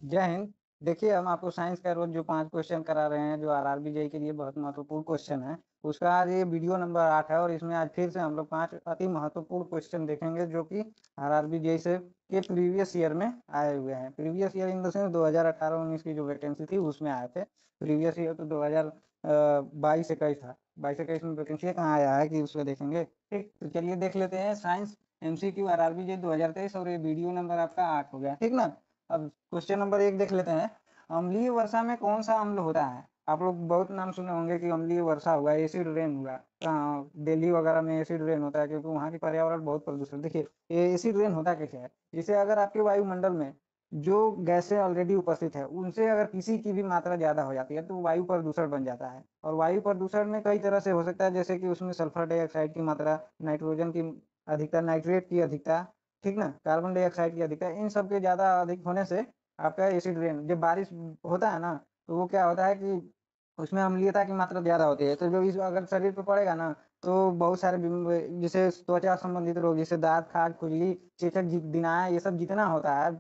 जय हिंद। देखिए, हम आपको साइंस का रोज जो 5 क्वेश्चन करा रहे हैं, जो आरआरबी जेईई के लिए बहुत महत्वपूर्ण क्वेश्चन है, उसका आज ये वीडियो नंबर 8 है। और इसमें आज फिर से हम लोग 5 अति महत्वपूर्ण क्वेश्चन देखेंगे, जो कि आरआरबी जेईई से के प्रीवियस ईयर में आए हुए हैं। Previous year in the sense 2018-19 की जो वैकेंसी थी उसमें आए थे। प्रीवियस ईयर तो 2022-21 था। 22-21 में वैकेंसी कहाँ आया है कि उसको देखेंगे। ठीक, तो चलिए देख लेते हैं साइंस एमसीक्यू आरआरबी जेईई 2023, और ये वीडियो नंबर आपका 8 हो गया, ठीक ना। अब क्वेश्चन नंबर 1 देख लेते हैं। अम्लीय वर्षा में कौन सा अम्ल होता है? आप लोग बहुत नाम सुने होंगे कि अम्लीय वर्षा हुआ, एसिड रेन हुआ। दिल्ली वगैरह में एसिड रेन होता है क्योंकि वहाँ की पर्यावरण बहुत प्रदूषण। देखिए, ये एसिड रेन होता कैसे है? जैसे अगर आपके वायुमंडल में जो गैसें ऑलरेडी उपस्थित है, उनसे अगर किसी की भी मात्रा ज्यादा हो जाती है तो वायु प्रदूषण बन जाता है। और वायु प्रदूषण में कई तरह से हो सकता है, जैसे कि उसमें सल्फर डाइऑक्साइड की मात्रा, नाइट्रोजन की अधिकता, नाइट्रेट की अधिकता, ठीक ना, कार्बन डाइऑक्साइड की अधिकता, इन सब के ज्यादा अधिक होने से आपका एसिड रेन, जब बारिश होता है ना, तो वो क्या होता है कि उसमें अम्लीयता की मात्रा ज्यादा होती है। तो जब इस अगर शरीर पे पड़ेगा ना, तो बहुत सारे जैसे त्वचा संबंधित रोग, जैसे दांत, खाज, खुजली, चेचक, दिनाय, ये सब जितना होता है,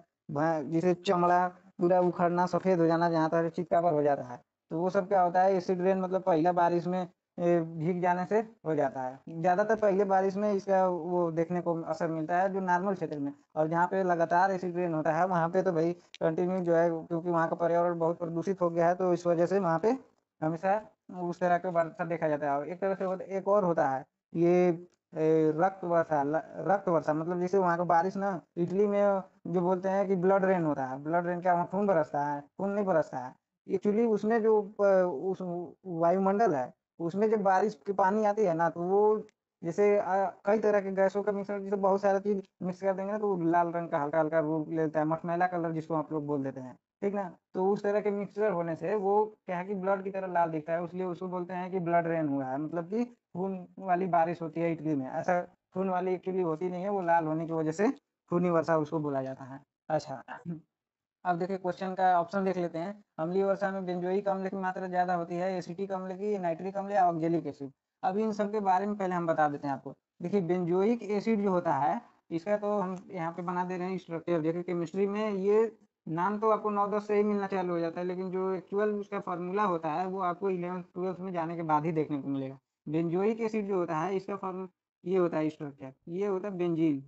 जैसे चमड़ा पूरा उखड़ना, सफेद हो जाना, जहाँ तक चितकाबर हो जाता है, तो वो सब क्या होता है, एसिड रेन मतलब पहला बारिश में भीग जाने से हो जाता है। ज्यादातर पहले बारिश में इसका वो देखने को असर मिलता है, जो नॉर्मल क्षेत्र में। और जहाँ पे लगातार एसिड रेन होता है, वहाँ पे तो भाई कंटिन्यू जो है, क्योंकि वहाँ का पर्यावरण बहुत प्रदूषित हो गया है, तो इस वजह से वहाँ पे हमेशा उस तरह का वर्षा देखा जाता है। और एक तरह से एक और होता है, ये रक्त वर्षा। रक्त वर्षा मतलब जैसे वहाँ का बारिश ना, इटली में जो बोलते हैं कि ब्लड रेन होता है। ब्लड रेन क्या, वहाँ खून बरसता है? खून नहीं बरसता है। एक्चुअली उसमें जो उस वायुमंडल है, उसमें जब बारिश की पानी आती है ना, तो वो जैसे कई तरह के गैसों का मिश्रण, जैसे बहुत सारा चीज मिक्स कर देंगे ना, तो लाल रंग का हल्का हल्का रूप लेता है, मटमैला कलर जिसको आप लोग बोल देते हैं, ठीक ना। तो उस तरह के मिक्सचर होने से वो क्या है कि ब्लड की तरह लाल दिखता है, इसलिए उसको बोलते हैं कि ब्लड रेन हुआ है, मतलब कि खून वाली बारिश होती है इटली में। ऐसा खून वाली एक्चुअली होती नहीं है, वो लाल होने की वजह से खूनी वर्षा उसको बोला जाता है। अच्छा, अब देखिए क्वेश्चन का ऑप्शन देख लेते हैं। अम्लीय वर्षा में बेंजोइक अम्ल की मात्रा ज्यादा होती है, एसिटिक अम्ल की, नाइट्रिक अम्ल या ऑक्जेलिक एसिड। अब इन सब के बारे में पहले हम बता देते हैं आपको। देखिए, बेंजोइक एसिड जो होता है, इसका तो हम यहाँ पे बना दे रहे हैं स्ट्रक्चर। देखिए, केमिस्ट्री में ये नाम तो आपको 9-10 से ही मिलना चालू हो जाता है, लेकिन जो एक्चुअल उसका फॉर्मूला होता है, वो आपको 11th-12th में जाने के बाद ही देखने को मिलेगा। बेंजोइक एसिड जो होता है, इसका फॉर्म ये होता है, स्ट्रक्चर ये होता है बेंजीन,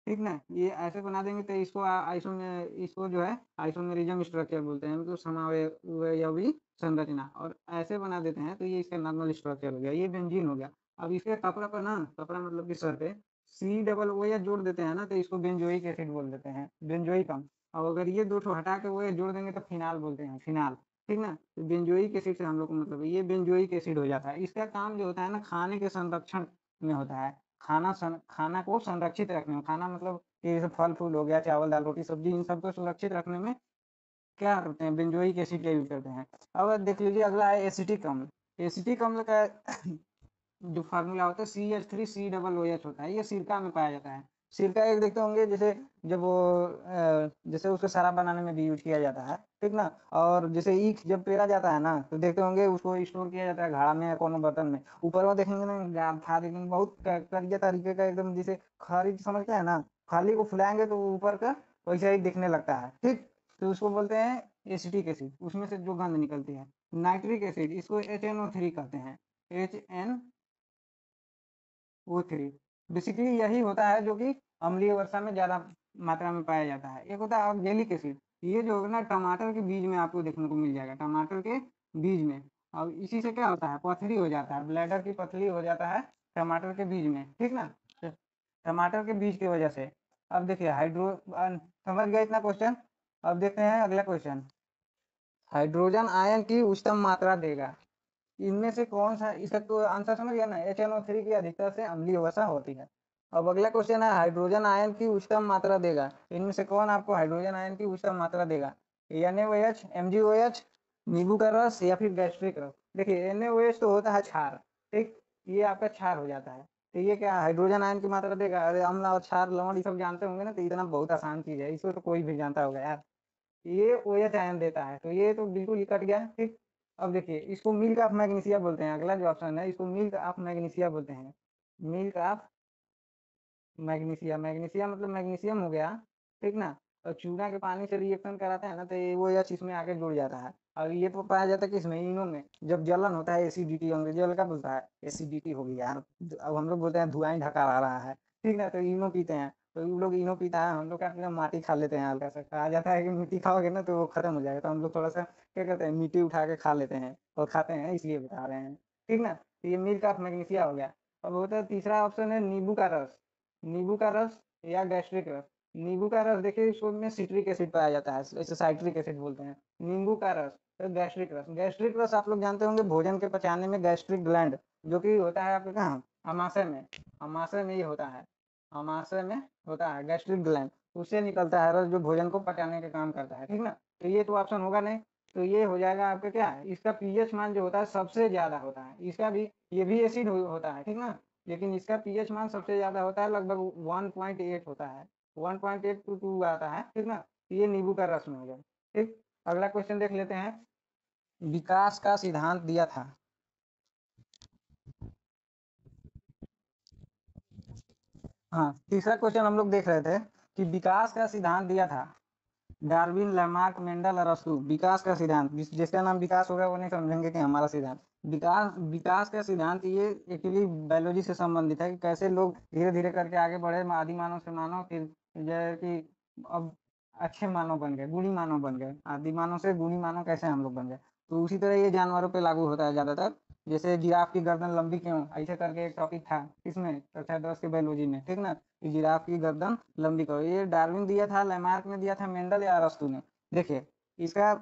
ठीक ना। ये ऐसे बना देंगे तो इसको आइसो में, इसको जो है आइसोमेरिज्म स्ट्रक्चर बोलते हैं, मतलब समावयवी संरचना। और ऐसे बना देते हैं तो ये इसका नॉर्मल स्ट्रक्चर हो गया, ये बेंजीन हो गया। अब इसके कपड़ा पर ना, कपड़ा मतलब कि सर पे सी डबल ओ एच जोड़ देते हैं ना, तो इसको बेंजोइक एसिड बोल देते हैं, बेंजोइक अम्ल। और अगर ये दो ठो हटा के वो एच जोड़ देंगे तो फिनाल बोलते हैं, फिनाल, ठीक ना। तो बेंजोइक एसिड से हम लोग को मतलब है, ये बेंजोइक एसिड हो जाता है। इसका काम जो होता है ना, खाने के संरक्षण में होता है। खाना को संरक्षित रखने में, खाना मतलब ये जैसे फल फूल हो गया, चावल दाल रोटी सब्जी, इन सबको सुरक्षित रखने में क्या करते हैं, बेंजोइक एसिड का यूज करते हैं। अब देख लीजिए, अगला है एसिटिक अम्ल। एसिटिक अम्ल का जो फार्मूला होता है CH3COOH होता है, ये सिरका में पाया जाता है। सिरका एक देखते होंगे, जैसे जब वो जैसे उसको शराब बनाने में भी यूज किया जाता है, ठीक ना। और जैसे ईख जब पेरा जाता है ना, तो देखते होंगे उसको स्टोर किया जाता है घड़ा में या कोनो बर्तन में। ऊपर में देखेंगे ना, था लेकिन बहुत करिया तरीके का, एकदम जैसे खरी समझते हैं ना, खाली को फुलाएंगे तो ऊपर का वैसा ही दिखने लगता है, ठीक। तो उसको बोलते हैं एसिटिक एसिड, उसमें से जो गंध निकलती है। नाइट्रिक एसिड, इसको HNO3 कहते हैं, HNO3। बेसिकली यही होता है जो कि अम्लीय वर्षा में ज्यादा मात्रा में पाया जाता है। एक होता है ऑक्जेलिक एसिड, ये जो होगा ना, टमाटर के बीज में आपको देखने को मिल जाएगा, टमाटर के बीज में। और इसी से क्या होता है, पथरी हो जाता है, ब्लैडर की पथरी हो जाता है टमाटर के बीज में, ठीक ना। तो टमाटर के बीज की वजह से। अब देखिए समझ गए इतना क्वेश्चन। अब देखते हैं अगला क्वेश्चन। हाइड्रोजन आयन की उच्चतम मात्रा देगा, इनमें से कौन सा? इसका तो आंसर समझ गया ना, HNO3 की अधिकता से अम्लीय वसा होती है। अब अगला क्वेश्चन है, हाइड्रोजन आयन की उच्चतम मात्रा देगा, इनमें से कौन आपको हाइड्रोजन आयन की उच्चतम मात्रा देगा? NaOH, MgOH, नींबू का रस, या फिर गैस्ट्रिक रस। देखिए, NaOH तो होता है क्षार, ठीक, ये आपका क्षार हो जाता है। तो ये क्या हाइड्रोजन आयन की मात्रा देगा? अरे, अम्ल और क्षार लवण ये सब जानते होंगे ना, तो इतना बहुत आसान चीज है, इसको तो कोई भी जानता होगा यार। ये OH आयन देता है, तो ये तो बिल्कुल ही कट गया, ठीक। अब देखिए, इसको मिल्क ऑफ मैग्नीशिया बोलते हैं। अगला जो ऑप्शन है, इसको मिल्क ऑफ मैग्नीशिया बोलते हैं, मिल्क ऑफ मैग्नीशिया। मैग्नीशिया मतलब मैग्नीशियम हो गया, ठीक ना। चूना के पानी से रिएक्शन कराते हैं ना, तो ये वो एच इसमें आके जुड़ जाता है। और ये तो पाया जाता है कि इसमें इनो में जब जलन होता है, एसिडिटी, अंग्रेजी वाला क्या बोलता है, एसिडिटी हो गई यार। अब हम लोग बोलते हैं धुआं ही ढका आ रहा है, ठीक ना, तो इनो पीते हैं। तो उन लोग इनो पीता है, हम लोग क्या पीते हैं, माटी खा लेते हैं। हल्का सा कहा जाता है कि मिट्टी खाओगे ना तो वो खत्म हो जाएगा, तो हम लोग थोड़ा सा क्या करते हैं, मिट्टी उठा के खा लेते हैं और खाते हैं, इसलिए बता रहे हैं, ठीक ना। तो ये मिल्क ऑफ मैग्नीशिया हो गया। अब होता है तीसरा ऑप्शन है नींबू का रस। नींबू का रस या गैस्ट्रिक रस। नींबू का रस देखिए, इसमें सिट्रिक एसिड पाया जाता है, इसे साइट्रिक एसिड बोलते हैं। नींबू का रस, तो गैस्ट्रिक रस। गैस्ट्रिक रस आप लोग जानते होंगे, भोजन के पचाने में गैस्ट्रिक ग्लैंड जो कि होता है आपके कहाँ, अमाशय में। अमाशय में ये होता है, अमाशय में होता है गैस्ट्रिक ग्लैंड। उससे निकलता है रस जो भोजन को पचाने का काम करता है, ठीक ना। तो ये तो ऑप्शन होगा नहीं, तो ये हो जाएगा आपका क्या है, इसका पीएच मान जो होता है सबसे ज्यादा होता है, इसका भी, ये भी एसिड होता है, ठीक ना। लेकिन इसका पीएच मान सबसे ज्यादा होता है, लगभग 1.8 होता है, 1.8 टू 2 आता है, ठीक ना। ये नींबू का रस में हो गया। ठीक, अगला क्वेश्चन देख लेते हैं। विकास का सिद्धांत दिया था। हाँ, तीसरा क्वेश्चन हम लोग देख रहे थे कि विकास का सिद्धांत दिया था डार्विन, लैमार्क, मेंडल और अरस्तु। विकास का सिद्धांत, जिसका नाम विकास होगा वो नहीं समझेंगे कि हमारा सिद्धांत। विकास विकास का सिद्धांत ये एक्चुअली बायोलॉजी से संबंधित है कि कैसे लोग धीरे धीरे करके आगे बढ़े, आदि मानव से मानव, फिर जैसे कि अब अच्छे मानव बन गए, गुणी मानव बन गए, आदि मानव से गुणी मानव कैसे हम लोग बन गए। तो उसी तरह ये जानवरों पे लागू होता है ज्यादातर। जैसे जिराफ की गर्दन लंबी क्यों, ऐसे करके एक टॉपिक था इसमें कक्षा 10 के बायोलॉजी में, ठीक ना। कि जिराफ की गर्दन लंबी करो, ये डार्विन दिया था, लैमार्क ने दिया था, मेंडल या अरस्तु ने। देखिए इसका,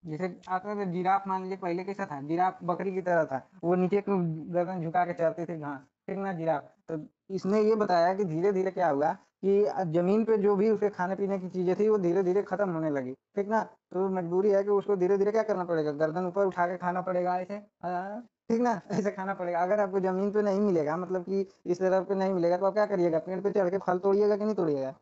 जैसे आता था जिराफ, मान लीजिए पहले कैसा था, जिराफ बकरी की तरह था, वो नीचे को गर्दन झुका के चलते थे घास, ठीक ना, जिराफ। तो इसने ये बताया कि धीरे धीरे क्या हुआ कि जमीन पे जो भी उसके खाने पीने की चीजें थी वो धीरे धीरे खत्म होने लगी, ठीक ना। तो मजबूरी है कि उसको धीरे धीरे क्या करना पड़ेगा, गर्दन ऊपर उठा के खाना पड़ेगा ऐसे, ठीक ना, ऐसे खाना पड़ेगा। अगर आपको जमीन पे नहीं मिलेगा, मतलब कि इस तरह पे नहीं मिलेगा, तो आप क्या करिएगा, पेड़ पे चढ़ के फल तोड़िएगा कि नहीं तोड़िएगा,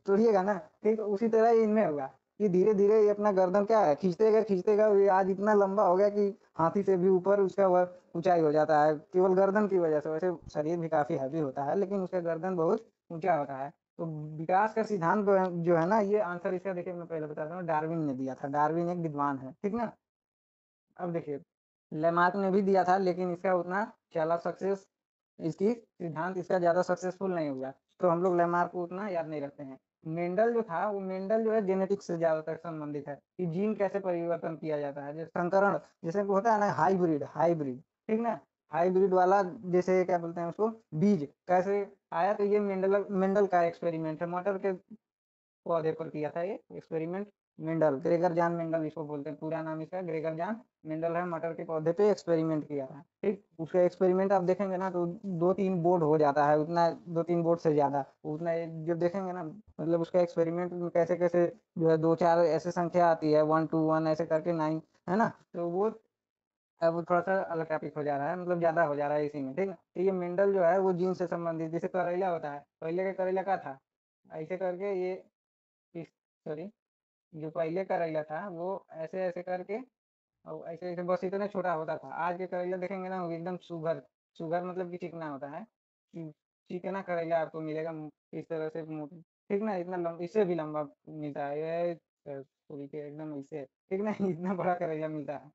तोड़िएगा ना। ठीक, उसी तरह ये इनमें होगा कि धीरे धीरे ये अपना गर्दन क्या है, खींचतेगा खींचतेगा, ये आज इतना लंबा हो गया कि हाथी से भी ऊपर उसका ऊंचाई हो जाता है, केवल गर्दन की वजह से। वैसे शरीर भी काफी हैवी होता है, लेकिन उसका गर्दन बहुत ऊंचा होता है। तो विकास का सिद्धांत जो है ना, ये आंसर इसका देखिए, मैं पहले बताता हूँ, डार्विन ने दिया था। डार्विन एक विद्वान है, ठीक ना। अब देखिए, लेमार्क ने भी दिया था, लेकिन इसका उतना ज्यादा सक्सेस, इसकी सिद्धांत इसका ज्यादा सक्सेसफुल नहीं हुआ, तो हम लोग लेमार्क को उतना याद नहीं रखते हैं। मेंडल जो था, वो मेंडल जो है जेनेटिक्स से ज्यादातर संबंधित है कि जीन कैसे परिवर्तन किया जाता है, जैसे संकरण, जैसे होता है ना, हाइब्रिड, हाइब्रिड, ठीक ना। हाइब्रिड वाला, जैसे क्या बोलते हैं उसको, बीज कैसे आया, तो ये मेंडल मेंडल का एक्सपेरिमेंट है, मटर के पौधे पर किया था ये experiment. Mendel, Gregor John Mendel इसको बोलते हैं, पूरा नाम इसका ग्रेगर जॉन मेंडल है। मटर के पौधे पे एक्सपेरिमेंट किया था, ठीक। उसका एक्सपेरिमेंट आप देखेंगे ना, तो 2-3 बोर्ड हो जाता है, उतना 2-3 बोर्ड से ज्यादा उतना जब देखेंगे ना, मतलब उसका एक्सपेरिमेंट में कैसे कैसे जो है 2-4 ऐसे संख्या आती है, 1 to 1 ऐसे करके 9, है ना। तो वो अब वो थोड़ा सा अलग टॉपिक हो जा रहा है, मतलब ज्यादा हो जा रहा है इसी में, ठीक है। तो ये मेंडल जो है वो जीन से संबंधित, जैसे करेला होता है, पहले का करेला का था, ऐसे करके ये, सॉरी, जो पहले करेला था वो ऐसे ऐसे करके, और ऐसे ऐसे बस इतना छोटा होता था। आज के करेला देखेंगे ना, वो एकदम सुगर, सुगर मतलब कि चिकना होता है। चिकना करेला आपको मिलेगा, इस तरह से ठीक ना, इतना लंबा, इससे भी लंबा मिलता है ये, पूरी के एकदम इससे, ठीक ना, इतना बड़ा करेला मिलता है।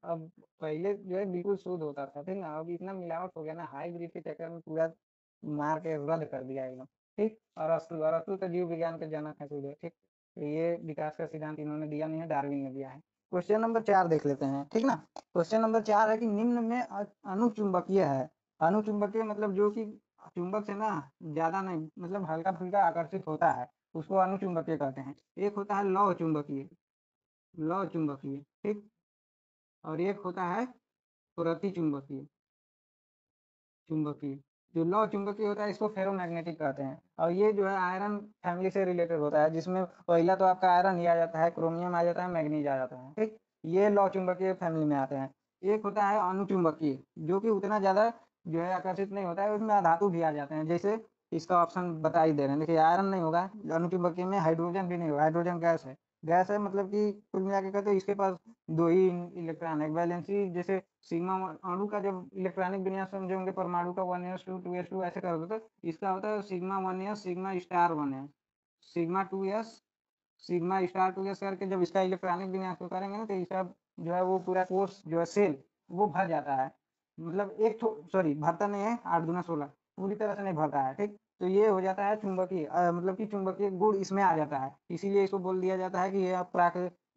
अब पहले जो है बिल्कुल शुद्ध होता था, ठीक ना, अब इतना मिलावट हो गया ना, हाइब्रिड के चक्कर में पूरा मार के रद्द कर दिया एकदम, ठीक। और अरस्तु तो जीव विज्ञान के जनक है सूर्य, ठीक। तो ये विकास का सिद्धांत इन्होंने दिया नहीं है, डार्विन ने दिया है। क्वेश्चन नंबर 4 देख लेते हैं, ठीक ना। क्वेश्चन नंबर 4 है कि निम्न में अनुचुंबकीय है। अनुचुंबकीय मतलब जो कि चुंबक से ना ज्यादा नहीं, मतलब हल्का फुल्का आकर्षित होता है, उसको अनुचुंबकीय कहते हैं। एक होता है लौह चुंबकीय, लौह चुंबकीय, ठीक। और एक होता है प्रति चुंबकीय, चुंबकीय। जो लौ चुंबकीय होता है इसको फेरोमैग्नेटिक कहते हैं। और ये जो है आयरन फैमिली से रिलेटेड होता है, जिसमें पहला तो आपका आयरन ही आ जाता है, क्रोमियम आ जाता है, मैग्नीज आ जाता है, ठीक। ये लौ चुंबकीय फैमिली में आते हैं। एक होता है अनुचुंबकीय, जो कि उतना ज्यादा जो है आकर्षित नहीं होता है, उसमें अधातु भी आ जाते हैं, जैसे इसका ऑप्शन बता ही दे रहे हैं। देखिए आयरन नहीं होगा अनुचुंबकीय में, हाइड्रोजन भी नहीं होगा, हाइड्रोजन गैस है, गैस है, मतलब कि कुल मिला के कहते हैं इसके पास 2 ही इलेक्ट्रॉन है, वैलेंसी जैसे सिग्मा, अणु का जब इलेक्ट्रॉनिक विन्यास समझोगे, परमाणु का 1s2 2s2 ऐसे करोगे, तो इसका होता है sigma 1s, sigma star 1s, sigma 2s sigma star 2s करके जब इसका इलेक्ट्रॉनिक विन्यास को करेंगे ना, तो इसका जो है वो पूरा कोर्स जो है सेल वो भर जाता है। मतलब एक सॉरी भरता नहीं है, 8 दूना 16 पूरी तरह से नहीं भरता है, ठीक। तो ये हो जाता है चुंबकीय, मतलब कि चुंबकीय गुण इसमें आ जाता है, इसीलिए इसको बोल दिया जाता है कि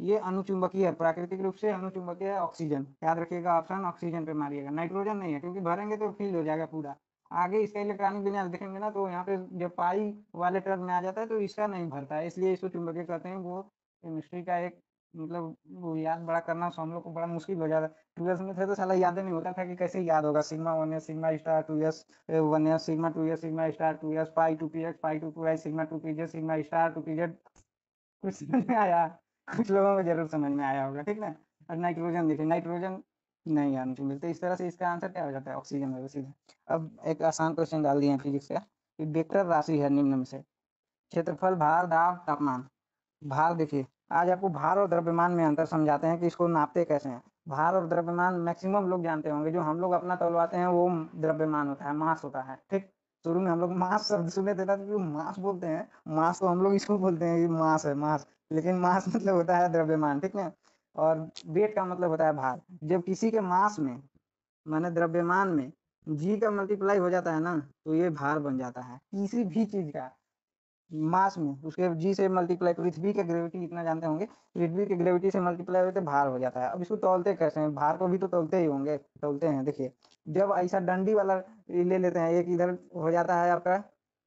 ये अनुचुंबकीय है, प्राकृतिक रूप से अनुचुंबकीय है। ऑक्सीजन याद रखिएगा, ऑप्शन ऑक्सीजन पे मारिएगा, नाइट्रोजन नहीं है, क्योंकि भरेंगे तो फिल हो जाएगा पूरा। आगे इसका इलेक्ट्रॉनिक विन्यास देखेंगे ना, तो यहाँ पे जब पाई वाले टर्म में आ जाता है तो इसका नहीं भरता है, इसलिए इसको चुंबकीय कहते हैं। वो केमिस्ट्री का एक मतलब वो याद बड़ा करना हम लोग को बड़ा मुश्किल हो जाता है। 2s में थे तो साला याद नहीं होता था कि कैसे याद होगा, sigma 1s sigma star 2s 1s sigma 2s sigma star 2s पाई 2px पाई 2y sigma 2pz sigma star 2pz। कुछ समझ में आया? कुछ लोगों को जरूर समझ में आया होगा, ठीक ना। और नाइट्रोजन देखिए, नाइट्रोजन नहीं आने को मिलते, इस तरह से इसका आंसर क्या हो जाता है, ऑक्सीजन है सीधे। अब एक आसान क्वेश्चन डाल दिए फिजिक्स का कि वेक्टर राशि है निम्न में से क्षेत्रफल, भार, दाब, तापमान। भार देखिए, आज आपको भार और द्रव्यमान में अंतर समझाते हैं कि इसको नापते कैसे हैं। भार और द्रव्यमान मैक्सिमम लोग जानते होंगे, जो हम लोग अपना तौलवाते हैं वो द्रव्यमान होता है, मास होता है, ठीक। शुरू में हम लोग मास शब्द सुने थे ना, तो मास बोलते हैं, मास तो हम लोग इसको बोलते हैं, मास है मास, लेकिन मास मतलब होता है द्रव्यमान, ठीक है। और वेट का मतलब होता है भार। जब किसी के मास में माने द्रव्यमान में जी का मल्टीप्लाई हो जाता है ना, तो ये भार बन जाता है। किसी भी चीज का मास में उसके जी से मल्टीप्लाई, पृथ्वी के ग्रेविटी इतना जानते होंगे, पृथ्वी के ग्रेविटी से मल्टीप्लाई होते भार हो जाता है। अब इसको तौलते कैसे हैं, भार को भी तो तौलते ही होंगे, तौलते हैं। देखिए, जब ऐसा डंडी वाला ले लेते हैं, एक इधर हो जाता है आपका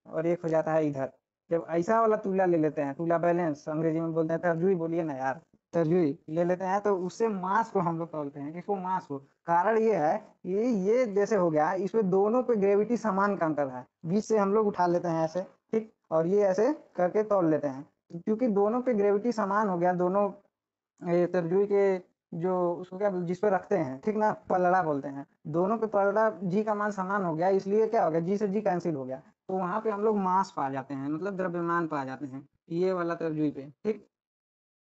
और एक हो जाता है इधर। जब ऐसा वाला तूला ले लेते हैं, तूला बैलेंस अंग्रेजी में बोलते हैं, तरजुई बोलिए ना यार, तरजुई ले लेते हैं, तो उससे मास को हम लोग तौलते हैं, किसको, मास को। कारण ये है कि ये जैसे हो गया, इसमें दोनों पे ग्रेविटी समान का अंतर है, बीच से हम लोग उठा लेते हैं ऐसे, ठीक। और ये ऐसे करके तौल लेते हैं, क्योंकि दोनों पे ग्रेविटी समान हो गया, दोनों तरजुई के जो उसको क्या जिस पे रखते हैं, ठीक ना, पलड़ा बोलते हैं, दोनों पे पलड़ा जी का मान समान हो गया, इसलिए क्या हो गया, जी से जी कैंसिल हो गया, तो वहां पे हम लोग मास पा जाते हैं, मतलब द्रव्यमान पा जाते हैं। ये वाला तरजुई पे, ठीक।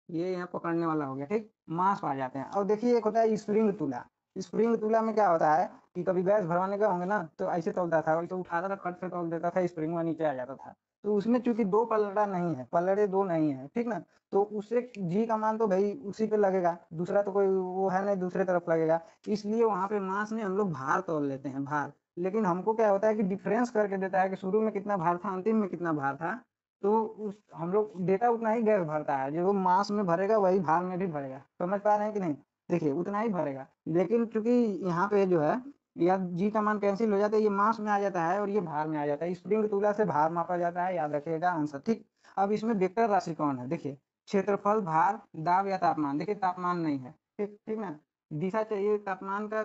ये यहाँ पकड़ने वाला हो गया, ठीक, मास आ जाते हैं। और देखिए, एक होता है स्प्रिंग तुला। स्प्रिंग तुला में क्या होता है कि कभी गैस भरवाने का होंगे ना, तो ऐसे तौलता था, वैसे उठाता था, कट से तौल देता था, स्प्रिंग में नीचे आ जाता था। तो उसमें चूंकि दो पलड़ा नहीं है, पलड़े दो नहीं है, ठीक ना, तो उससे जी का मान तो भाई उसी पे लगेगा, दूसरा तो कोई वो है नहीं, दूसरे तरफ लगेगा, इसलिए वहां पे मास में हम लोग भार तौल लेते हैं, भार। लेकिन हमको क्या होता है कि डिफरेंस करके देता है कि शुरू में कितना भार था, अंतिम में कितना भार था। तो उस हम लोग डेटा उतना ही गैस भरता है, जो मास में भरेगा वही भार में भी भरेगा, समझ पा रहे हैं कि नहीं। देखिए, उतना ही भरेगा, लेकिन चूंकि यहाँ पे जो है या जी का मान कैंसिल हो जाता है, ये मास में आ जाता है और ये भार में आ जाता है। स्प्रिंग तुला से भार मापा जाता है, याद रखिएगा आंसर, ठीक। अब इसमें वेक्टर राशि कौन है, देखिए, क्षेत्रफल, भार, दाब या तापमान। देखिए, तापमान नहीं है, ठीक, ठीक ना। दिशा चाहिए, तापमान का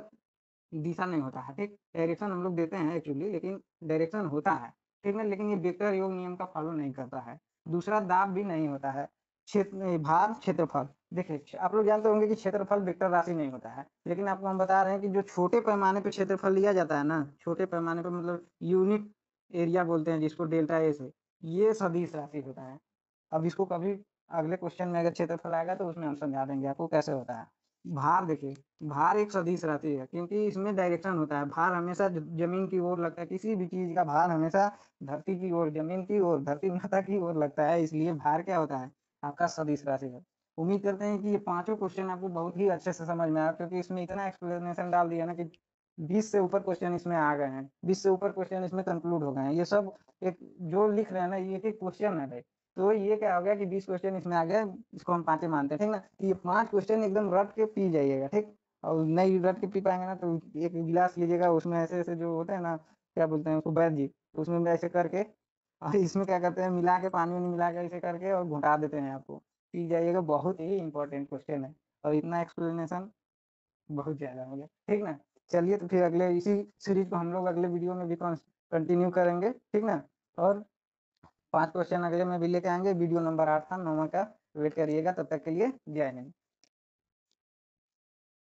दिशा नहीं होता है, ठीक, डायरेक्शन हम लोग देते हैं एक्चुअली, लेकिन डायरेक्शन होता है, ठीक है, लेकिन ये वेक्टर योग नियम का फॉलो नहीं करता है। दूसरा, दाब भी नहीं होता है। क्षेत्र, भार, क्षेत्रफल। देखिए, आप लोग जानते होंगे कि क्षेत्रफल वेक्टर राशि नहीं होता है, लेकिन आपको हम बता रहे हैं कि जो छोटे पैमाने पे क्षेत्रफल लिया जाता है ना, छोटे पैमाने पे मतलब यूनिट एरिया बोलते हैं जिसको, डेल्टा ए से, ये सदिश राशि होता है। अब इसको कभी अगले क्वेश्चन में अगर क्षेत्रफल आएगा तो उसमें हम समझा देंगे आपको कैसे होता है। भार देखिए, भार एक सदिश राशि है, क्योंकि इसमें डायरेक्शन होता है, भार हमेशा जमीन की ओर लगता है, किसी भी चीज का भार हमेशा धरती की ओर, जमीन की ओर, धरती माता की ओर लगता है, इसलिए भार क्या होता है, आपका सदिश राशि है। उम्मीद करते हैं कि ये पांचों क्वेश्चन आपको बहुत ही अच्छे से समझ में आया, क्योंकि इसमें इतना एक्सप्लेनेशन डाल दिया ना कि 20 से ऊपर क्वेश्चन इसमें आ गए हैं, 20 से ऊपर क्वेश्चन इसमें कंक्लूड हो गए हैं। ये सब एक जो लिख रहे हैं ना, ये एक क्वेश्चन है भाई। तो ये क्या हो गया कि 20 क्वेश्चन इसमें आ गए, इसको हम पांचे मानते हैं, ठीक ना। ये 5 क्वेश्चन एकदम रट के पी जाइएगा, ठीक। और नहीं रट के पी पाएंगे ना, तो एक गिलास लीजिएगा, उसमें ऐसे ऐसे जो होते हैं ना, क्या बोलते हैं उसको, बैद जी, तो उसमें ऐसे करके और इसमें क्या करते हैं, मिला के, पानी वानी मिला के ऐसे करके और घुटा देते हैं आपको, पी जाइएगा। बहुत ही इंपॉर्टेंट क्वेश्चन है, और इतना एक्सप्लेनेशन बहुत ज्यादा हो गया, ठीक ना। चलिए, तो फिर अगले इसी सीरीज को हम लोग अगले वीडियो में भी कंटिन्यू करेंगे, ठीक ना। और 5 क्वेश्चन अगले में भी लेके आएंगे, वीडियो नंबर 8 था, 9वां का। वेट करिएगा, तब तक के लिए जय हिंद।